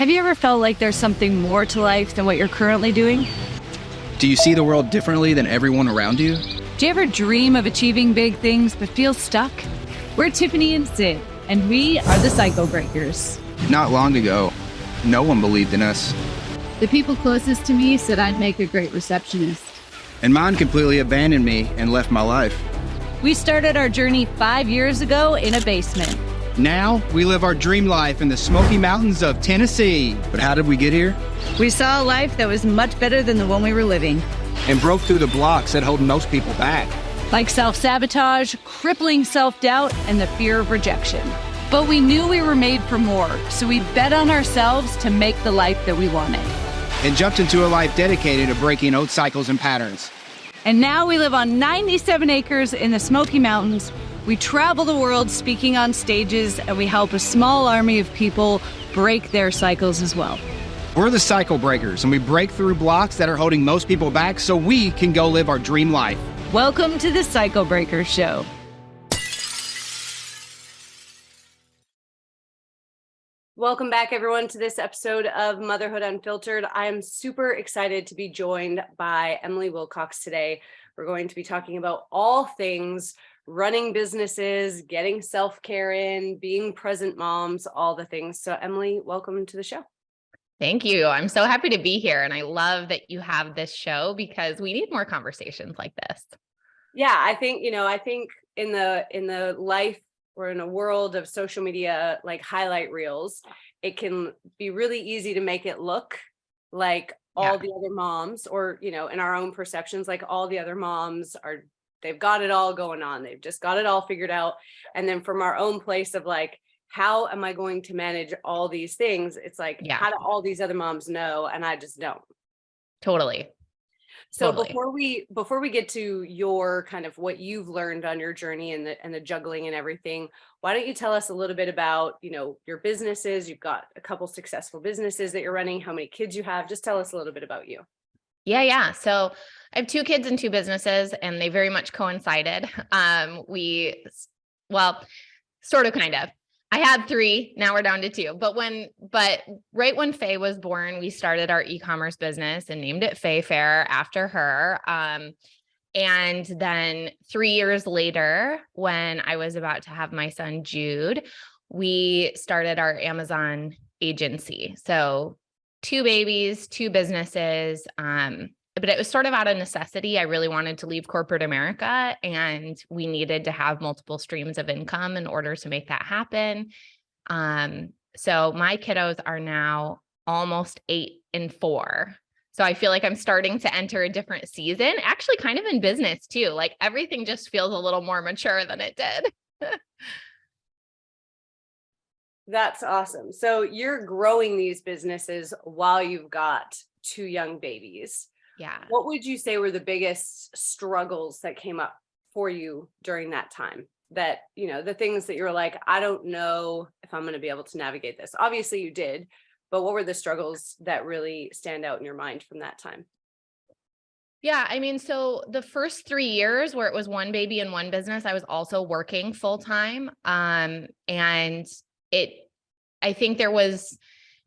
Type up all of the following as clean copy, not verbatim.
Have you ever felt like there's something more to life than what you're currently doing? Do you see the world differently than everyone around you? Do you ever dream of achieving big things but feel stuck? We're Tiffany and Sid, and we are the Cycle Breakers. Not long ago, no one believed in us. The people closest to me said I'd make a great receptionist. And mine completely abandoned me and left my life. We started our journey 5 years ago in a basement. Now, we live our dream life in the Smoky Mountains of Tennessee. But how did we get here? We saw a life that was much better than the one we were living. And broke through the blocks that hold most people back. Like self-sabotage, crippling self-doubt, and the fear of rejection. But we knew we were made for more, so we bet on ourselves to make the life that we wanted. And jumped into a life dedicated to breaking old cycles and patterns. And now we live on 97 acres in the Smoky Mountains. We travel the world speaking on stages, and we help a small army of people break their cycles as well. We're the Cycle Breakers, and we break through blocks that are holding most people back so we can go live our dream life. Welcome to the Cycle Breakers Show. Welcome back, everyone, to this episode of Motherhood Unfiltered. I am super excited to be joined by Emily Wilcox today. We're going to be talking about all things running businesses, getting self-care in, being present moms, all the things. So Emily, welcome to the show. Thank you. I'm so happy to be here. And I love that you have this show because we need more conversations like this. Yeah, I think in the life or in a world of social media, like highlight reels, it can be really easy to make it look like all the other moms, or, in our own perceptions, like all the other moms they've got it all going on. They've just got it all figured out. And then from our own place of like, how am I going to manage all these things? It's like, how do all these other moms know? And I just don't. Totally. So before we get to your kind of what you've learned on your journey and the juggling and everything, why don't you tell us a little bit about, your businesses? You've got a couple successful businesses that you're running, how many kids you have. Just tell us a little bit about you. Yeah. So I have 2 kids and 2 businesses, and they very much coincided. Sort of, kind of. I had 3, now we're down to 2. But right when Faye was born, we started our e-commerce business and named it Faye Fair after her. And then 3 years later, when I was about to have my son Jude, we started our Amazon agency. So 2 babies, 2 businesses. But it was sort of out of necessity. I really wanted to leave corporate America, and we needed to have multiple streams of income in order to make that happen. So my kiddos are now almost 8 and 4. So I feel like I'm starting to enter a different season, actually kind of in business too. Like everything just feels a little more mature than it did. That's awesome. So you're growing these businesses while you've got 2 young babies. Yeah. What would you say were the biggest struggles that came up for you during that time? That, the things that you're like, I don't know if I'm going to be able to navigate this. Obviously you did, but what were the struggles that really stand out in your mind from that time? Yeah. I mean, so the first 3 years where it was 1 baby and 1 business, I was also working full time. And I think there was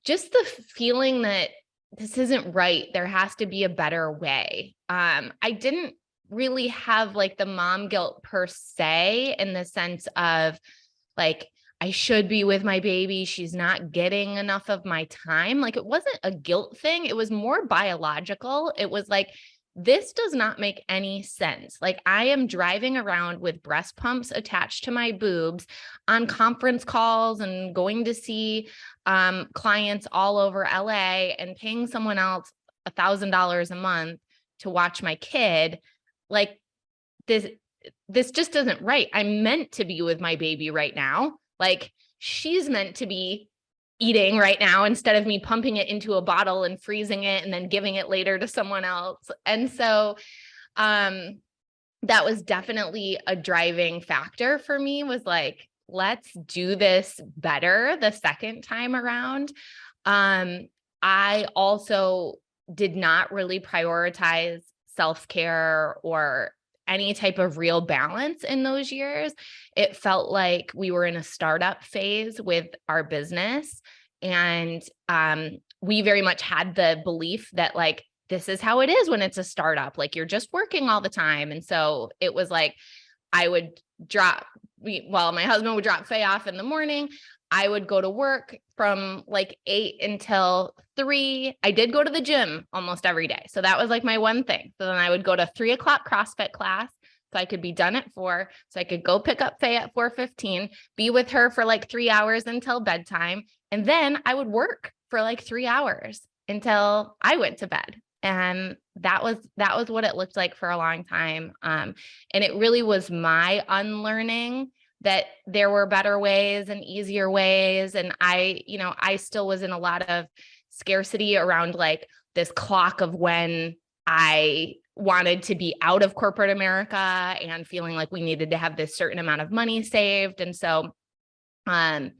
just the feeling that this isn't right. There has to be a better way. I didn't really have like the mom guilt per se, in the sense of like, I should be with my baby. She's not getting enough of my time. Like, it wasn't a guilt thing. It was more biological. It was like, this does not make any sense. Like, I am driving around with breast pumps attached to my boobs on conference calls and going to see clients all over LA and paying someone else $1,000 a month to watch my kid. Like, this just isn't right. I'm meant to be with my baby right now. Like, she's meant to be eating right now instead of me pumping it into a bottle and freezing it and then giving it later to someone else. And so that was definitely a driving factor for me, was like, let's do this better the second time around. I also did not really prioritize self-care or any type of real balance in those years. It felt like we were in a startup phase with our business, And we very much had the belief that like, this is how it is when it's a startup, like you're just working all the time. And so it was like, I would my husband would drop Faye off in the morning. I would go to work from like 8 until 3. I did go to the gym almost every day. So that was like my one thing. So then I would go to 3:00 CrossFit class. So I could be done at 4. So I could go pick up Faye at 4:15, be with her for like 3 hours until bedtime. And then I would work for like 3 hours until I went to bed. And that was what it looked like for a long time. And it really was my unlearning that there were better ways and easier ways. And I still was in a lot of scarcity around like this clock of when I wanted to be out of corporate America and feeling like we needed to have this certain amount of money saved. And so, it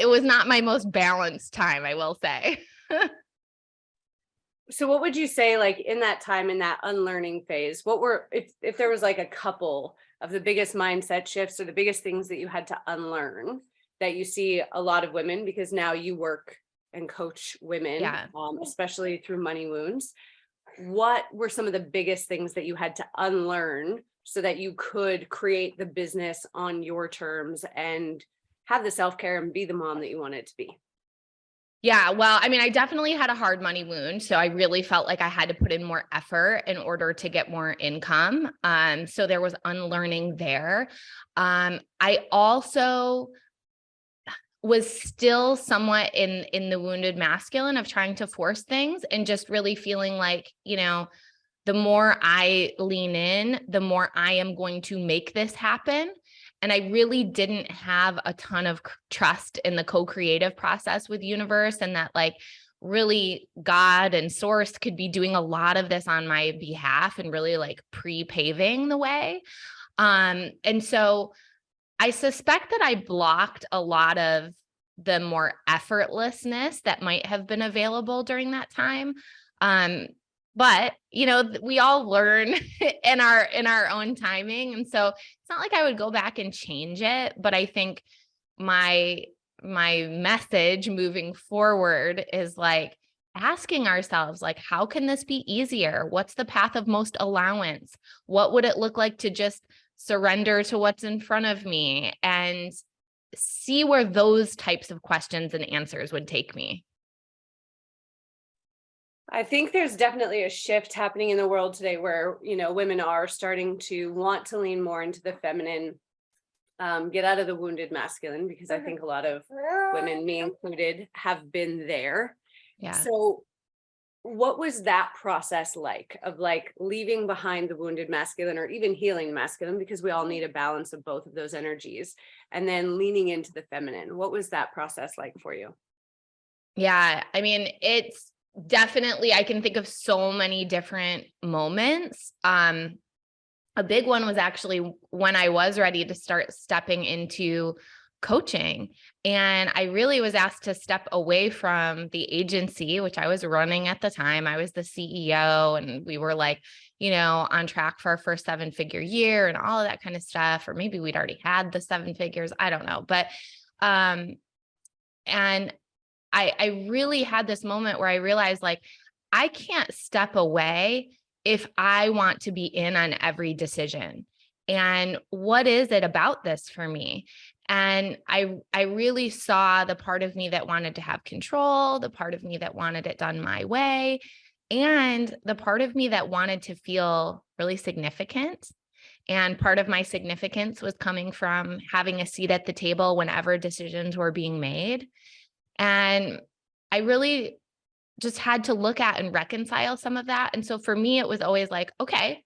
was not my most balanced time, I will say. So what would you say, like in that time, in that unlearning phase, what were, if there was like a couple of the biggest mindset shifts or the biggest things that you had to unlearn that you see a lot of women, because now you work and coach women, especially through money wounds. What were some of the biggest things that you had to unlearn so that you could create the business on your terms and have the self-care and be the mom that you wanted to be? Yeah, well, I mean, I definitely had a hard money wound. So I really felt like I had to put in more effort in order to get more income. So there was unlearning there. I also was still somewhat in the wounded masculine of trying to force things and just really feeling like, the more I lean in, the more I am going to make this happen. And I really didn't have a ton of trust in the co-creative process with universe, and that like really God and source could be doing a lot of this on my behalf and really like pre-paving the way. And so I suspect that I blocked a lot of the more effortlessness that might have been available during that time. But, we all learn in our own timing. And so it's not like I would go back and change it, but I think my message moving forward is like asking ourselves, like, how can this be easier? What's the path of most allowance? What would it look like to just surrender to what's in front of me and see where those types of questions and answers would take me? I think there's definitely a shift happening in the world today where, women are starting to want to lean more into the feminine, get out of the wounded masculine, because I think a lot of women, me included, have been there. Yeah. So what was that process like of like leaving behind the wounded masculine or even healing masculine, because we all need a balance of both of those energies, and then leaning into the feminine? What was that process like for you? Yeah, I mean, it's definitely, I can think of so many different moments. A big one was actually when I was ready to start stepping into coaching. And I really was asked to step away from the agency, which I was running at the time. I was the CEO, and we were like, on track for our first 7-figure year and all of that kind of stuff. Or maybe we'd already had the 7 figures. I don't know. But, and I really had this moment where I realized like, I can't step away if I want to be in on every decision. And what is it about this for me? And I really saw the part of me that wanted to have control, the part of me that wanted it done my way, and the part of me that wanted to feel really significant. And part of my significance was coming from having a seat at the table whenever decisions were being made. And I really just had to look at and reconcile some of that. And so for me, it was always like, okay,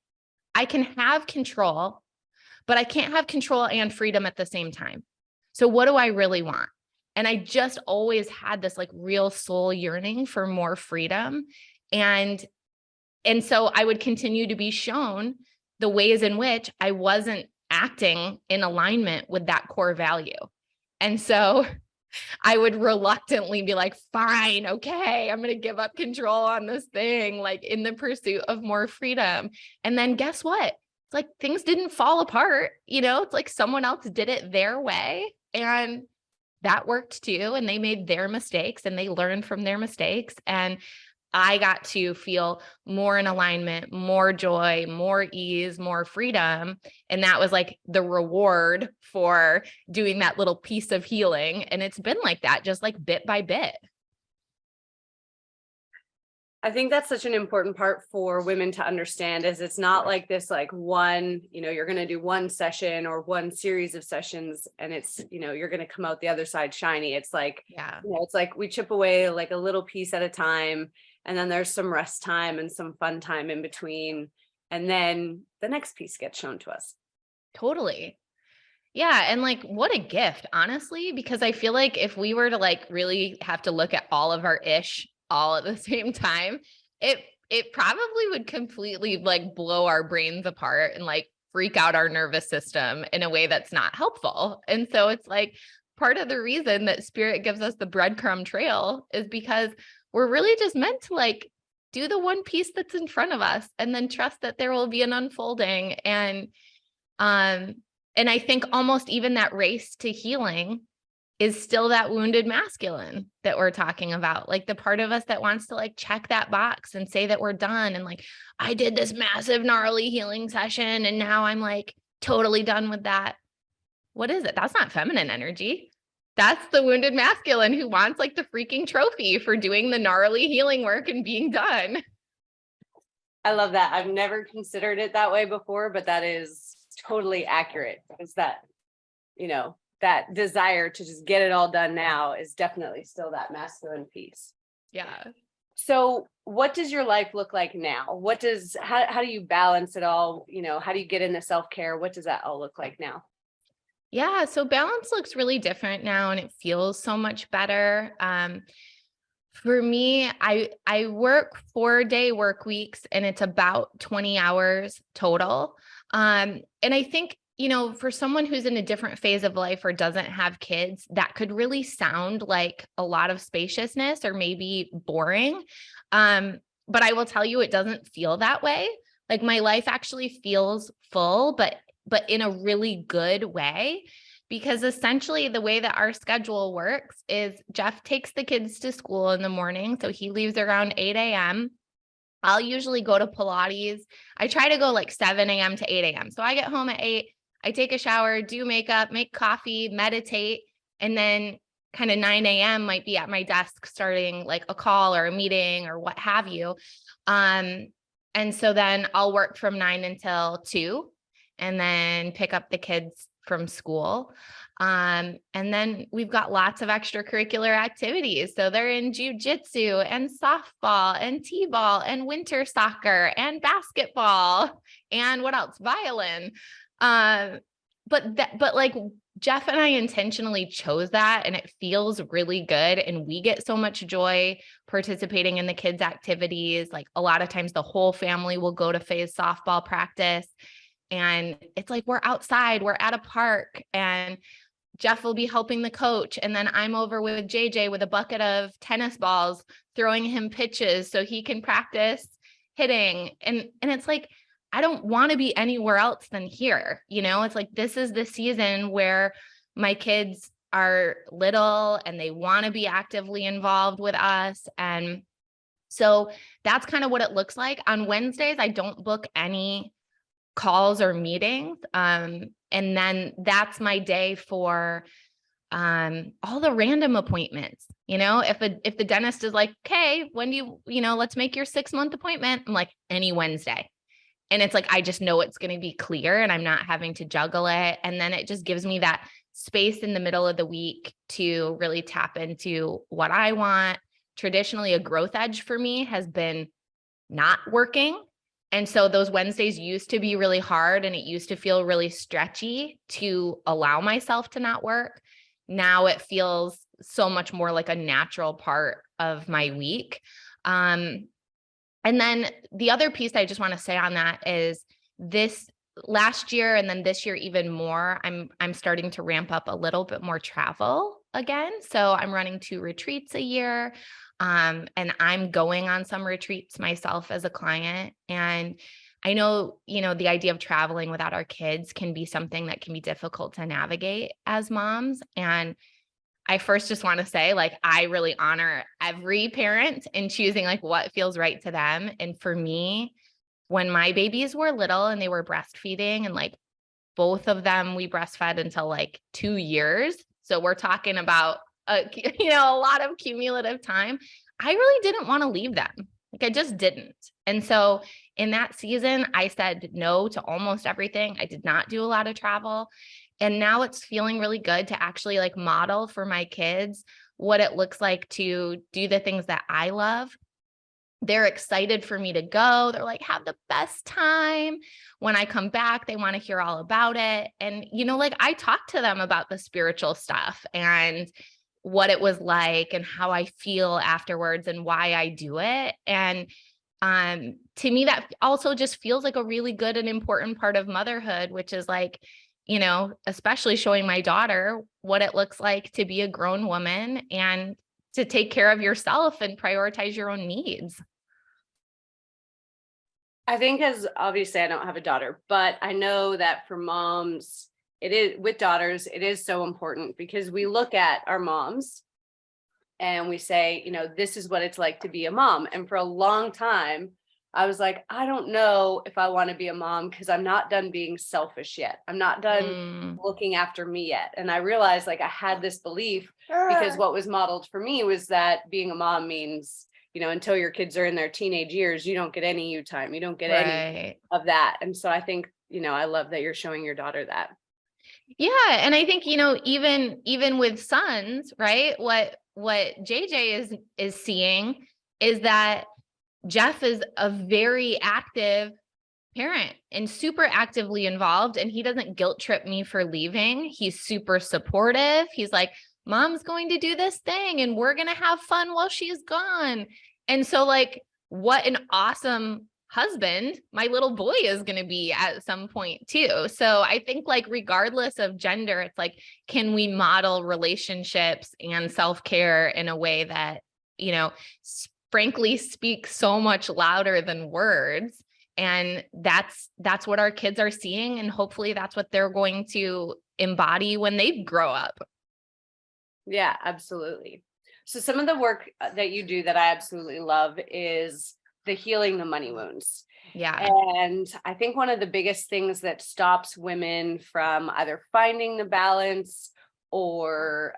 I can have control, but I can't have control and freedom at the same time. So what do I really want? And I just always had this like real soul yearning for more freedom. And so I would continue to be shown the ways in which I wasn't acting in alignment with that core value. And so I would reluctantly be like, fine, okay, I'm going to give up control on this thing, like in the pursuit of more freedom. And then guess what? It's like things didn't fall apart. It's like someone else did it their way. And that worked too. And they made their mistakes and they learned from their mistakes. And I got to feel more in alignment, more joy, more ease, more freedom. And that was like the reward for doing that little piece of healing. And it's been like that, just like bit by bit. I think that's such an important part for women to understand is it's not like this, like one, you're going to do one session or one series of sessions and it's, you're going to come out the other side shiny. It's like, Yeah. it's like we chip away like a little piece at a time. And then there's some rest time and some fun time in between. And then the next piece gets shown to us. Totally. Yeah. And like, what a gift, honestly, because I feel like if we were to like really have to look at all of our ish all at the same time, it probably would completely like blow our brains apart and like freak out our nervous system in a way that's not helpful. And so it's like part of the reason that spirit gives us the breadcrumb trail is because we're really just meant to like do the one piece that's in front of us and then trust that there will be an unfolding. And I think almost even that race to healing is still that wounded masculine that we're talking about. Like the part of us that wants to like check that box and say that we're done. And like, I did this massive gnarly healing session and now I'm like totally done with that. What is it? That's not feminine energy. That's the wounded masculine who wants like the freaking trophy for doing the gnarly healing work and being done. I love that. I've never considered it that way before, but that is totally accurate. Is that, that desire to just get it all done now is definitely still that masculine piece. Yeah. So what does your life look like now? How do you balance it all? How do you get into self-care? What does that all look like now? Yeah. So balance looks really different now and it feels so much better. For me, I work 4-day work weeks and it's about 20 hours total. And I think, for someone who's in a different phase of life or doesn't have kids, that could really sound like a lot of spaciousness or maybe boring. But I will tell you, it doesn't feel that way. Like my life actually feels full, but in a really good way. Because essentially the way that our schedule works is Jeff takes the kids to school in the morning. So he leaves around 8 a.m. I'll usually go to Pilates. I try to go like 7 a.m. to 8 a.m. So I get home at 8, I take a shower, do makeup, make coffee, meditate, and then kind of 9 a.m. might be at my desk starting like a call or a meeting or what have you. And so then I'll work from 9 until 2 and then pick up the kids from school. And then we've got lots of extracurricular activities. So they're in jujitsu and softball and t-ball and winter soccer and basketball and what else? Violin. But like Jeff and I intentionally chose that and it feels really good. And we get so much joy participating in the kids' activities. Like a lot of times the whole family will go to phase softball practice. And it's like, we're outside, we're at a park and Jeff will be helping the coach. And then I'm over with JJ with a bucket of tennis balls, throwing him pitches so he can practice hitting. And it's like, I don't want to be anywhere else than here. It's like, this is the season where my kids are little and they want to be actively involved with us. And so that's kind of what it looks like. On Wednesdays, I don't book any calls or meetings. And then that's my day for all the random appointments. If the dentist is like, okay, when do let's make your 6-month appointment. I'm like, any Wednesday. And it's like, I just know it's going to be clear and I'm not having to juggle it. And then it just gives me that space in the middle of the week to really tap into what I want. Traditionally, a growth edge for me has been not working. And so those Wednesdays used to be really hard and it used to feel really stretchy to allow myself to not work. Now it feels so much more like a natural part of my week. And then the other piece I just want to say on that is this last year and then this year even more, I'm starting to ramp up a little bit more travel again. So I'm running 2 retreats a year. And I'm going on some retreats myself as a client. And I know, the idea of traveling without our kids can be something that can be difficult to navigate as moms. And I first just want to say, like, I really honor every parent in choosing like what feels right to them. And for me, when my babies were little and they were breastfeeding, and like both of them, we breastfed until like 2 years. So we're talking about, a lot of cumulative time. I really didn't want to leave them. Like, I just didn't. And so in that season, I said no to almost everything. I did not do a lot of travel. And now it's feeling really good to actually like model for my kids what it looks like to do the things that I love. They're excited for me to go. They're like, have the best time. When I come back, they want to hear all about it. And, like I talk to them about the spiritual stuff and what it was like and how I feel afterwards and why I do it. And to me, that also just feels like a really good and important part of motherhood, which is like, especially showing my daughter what it looks like to be a grown woman and to take care of yourself and prioritize your own needs. I think, as obviously I don't have a daughter, but I know that for moms, it is with daughters, it is so important because we look at our moms and we say, this is what it's like to be a mom. And for a long time, I was like, I don't know if I want to be a mom because I'm not done being selfish yet. I'm not done looking after me yet. And I realized like I had this belief because what was modeled for me was that being a mom means, until your kids are in their teenage years, you don't get any you time. You don't get any of that. And so I think, I love that you're showing your daughter that. Yeah. And I think, even with sons, right? What JJ is seeing is that Jeff is a very active parent and super actively involved, and he doesn't guilt trip me for leaving. He's super supportive. He's like, mom's going to do this thing and we're going to have fun while she's gone. And so like, what an awesome husband my little boy is going to be at some point too. So I think like, regardless of gender, it's like, can we model relationships and self-care in a way that, frankly speaks so much louder than words? And that's what our kids are seeing. And hopefully that's what they're going to embody when they grow up. Yeah, absolutely. So some of the work that you do that I absolutely love is the healing the money wounds. Yeah. And I think one of the biggest things that stops women from either finding the balance or,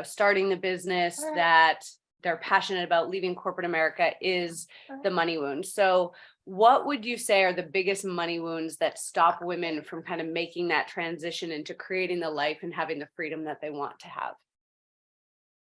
starting the business that they're passionate about, leaving corporate America, is the money wound. So what would you say are the biggest money wounds that stop women from kind of making that transition into creating the life and having the freedom that they want to have?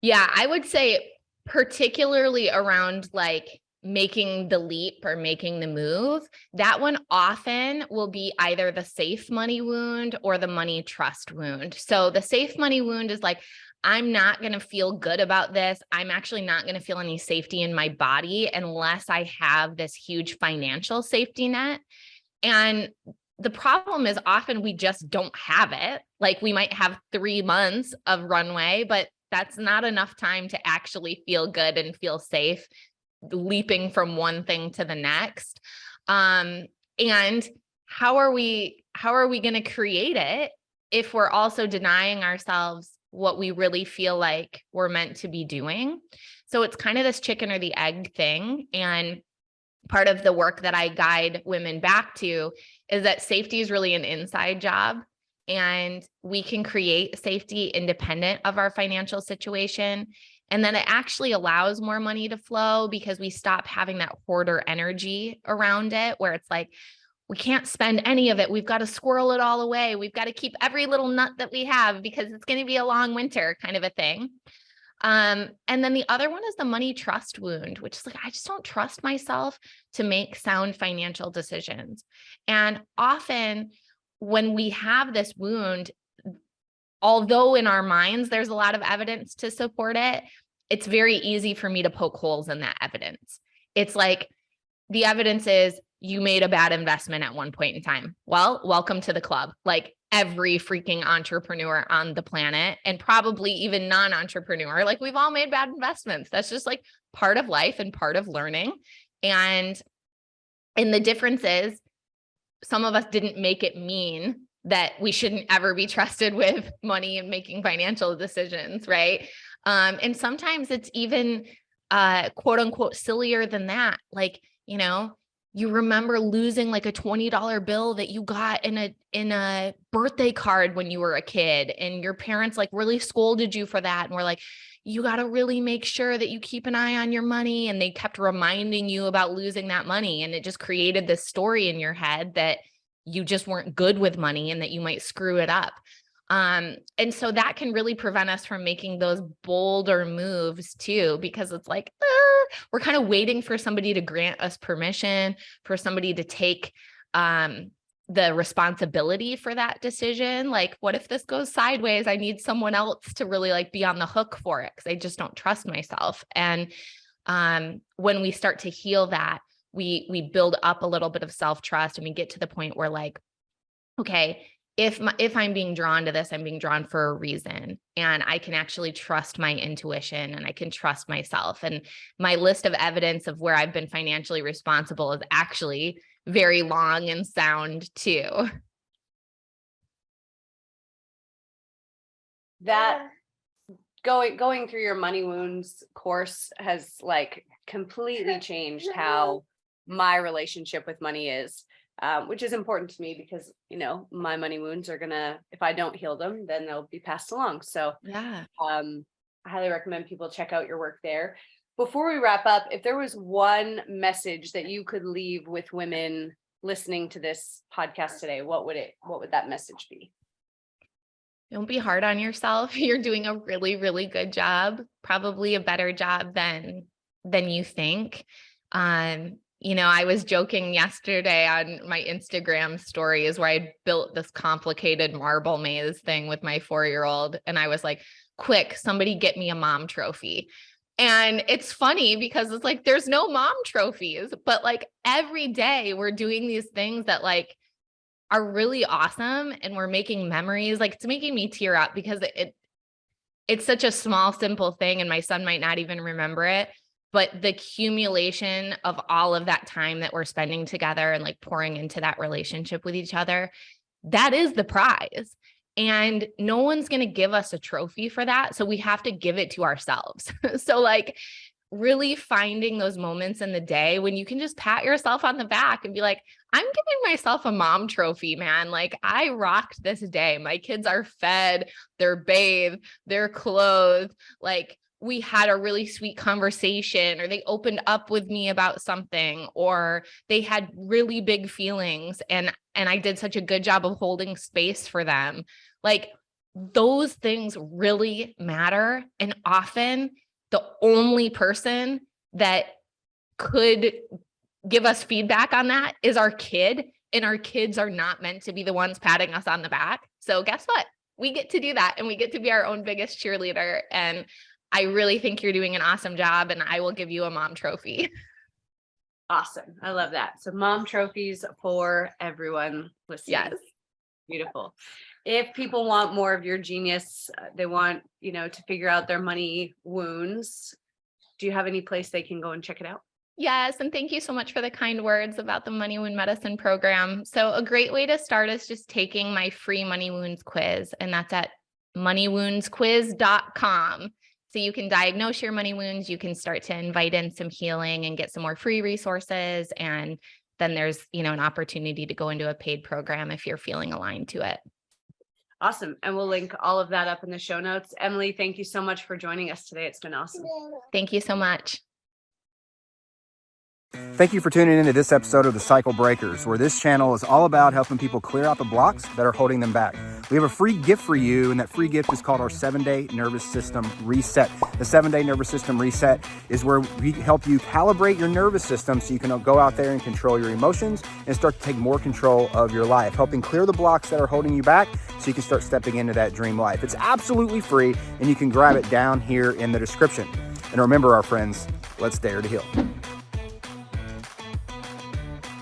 Yeah, I would say particularly around like making the leap or making the move, that one often will be either the safe money wound or the money trust wound. So the safe money wound is like, I'm not going to feel good about this. I'm actually not going to feel any safety in my body unless I have this huge financial safety net. And the problem is often we just don't have it. Like, we might have 3 months of runway, but that's not enough time to actually feel good and feel safe leaping from one thing to the next. And how are we going to create it if we're also denying ourselves what we really feel like we're meant to be doing? So it's kind of this chicken or the egg thing. And part of the work that I guide women back to is that safety is really an inside job, and we can create safety independent of our financial situation. And then it actually allows more money to flow because we stop having that hoarder energy around it, where it's like, we can't spend any of it. We've got to squirrel it all away. We've got to keep every little nut that we have because it's going to be a long winter, kind of a thing. And then the other one is the money trust wound, which is like, I just don't trust myself to make sound financial decisions. And often when we have this wound, although in our minds there's a lot of evidence to support it, it's very easy for me to poke holes in that evidence. It's like, the evidence is you made a bad investment at one point in time. Well, welcome to the club. Like, every freaking entrepreneur on the planet, and probably even non-entrepreneur, like, we've all made bad investments. That's just like part of life and part of learning. And the difference is, some of us didn't make it mean that we shouldn't ever be trusted with money and making financial decisions, right? And sometimes it's even quote unquote sillier than that. Like, you remember losing like a $20 bill that you got in a birthday card when you were a kid, and your parents like really scolded you for that. And were like, you got to really make sure that you keep an eye on your money. And they kept reminding you about losing that money. And it just created this story in your head that you just weren't good with money and that you might screw it up. And so that can really prevent us from making those bolder moves too, because it's like, we're kind of waiting for somebody to grant us permission, for somebody to take, the responsibility for that decision. Like, what if this goes sideways? I need someone else to really like be on the hook for it, because I just don't trust myself. And, when we start to heal that, we build up a little bit of self-trust, and we get to the point where like, okay, if I'm being drawn to this, I'm being drawn for a reason, and I can actually trust my intuition, and I can trust myself. And my list of evidence of where I've been financially responsible is actually very long and sound too. That going through your money wounds course has like completely changed how my relationship with money is. Which is important to me because, my money wounds are gonna, if I don't heal them, then they'll be passed along. So Yeah. I highly recommend people check out your work there. Before we wrap up, if there was one message that you could leave with women listening to this podcast today, what would that message be? Don't be hard on yourself. You're doing a really, really good job, probably a better job than you think. I was joking yesterday on my Instagram stories where I built this complicated marble maze thing with my 4-year-old. And I was like, quick, somebody get me a mom trophy. And it's funny because it's like, there's no mom trophies, but like every day we're doing these things that like are really awesome. And we're making memories. Like, it's making me tear up because it's such a small, simple thing. And my son might not even remember it. But the accumulation of all of that time that we're spending together and like pouring into that relationship with each other, that is the prize. And no one's going to give us a trophy for that. So we have to give it to ourselves. So like really finding those moments in the day when you can just pat yourself on the back and be like, I'm giving myself a mom trophy, man. Like, I rocked this day. My kids are fed, they're bathed, they're clothed. Like, we had a really sweet conversation, or they opened up with me about something, or they had really big feelings and I did such a good job of holding space for them. Like, those things really matter. And often the only person that could give us feedback on that is our kid, and our kids are not meant to be the ones patting us on the back. So guess what? We get to do that, and we get to be our own biggest cheerleader. And I really think you're doing an awesome job, and I will give you a mom trophy. Awesome. I love that. So mom trophies for everyone listening. Yes. Beautiful. If people want more of your genius, they want, to figure out their money wounds, do you have any place they can go and check it out? Yes. And thank you so much for the kind words about the Money Wound Medicine program. So a great way to start is just taking my free Money Wounds quiz, and that's at moneywoundsquiz.com. So you can diagnose your money wounds, you can start to invite in some healing and get some more free resources. And then there's, an opportunity to go into a paid program if you're feeling aligned to it. Awesome. And we'll link all of that up in the show notes. Emily, thank you so much for joining us today. It's been awesome. Thank you so much. Thank you for tuning into this episode of The Cycle Breakers, where this channel is all about helping people clear out the blocks that are holding them back. We have a free gift for you, and that free gift is called our 7-Day Nervous System Reset. The 7-Day Nervous System Reset is where we help you calibrate your nervous system so you can go out there and control your emotions and start to take more control of your life, helping clear the blocks that are holding you back so you can start stepping into that dream life. It's absolutely free, and you can grab it down here in the description. And remember, our friends, let's dare to heal.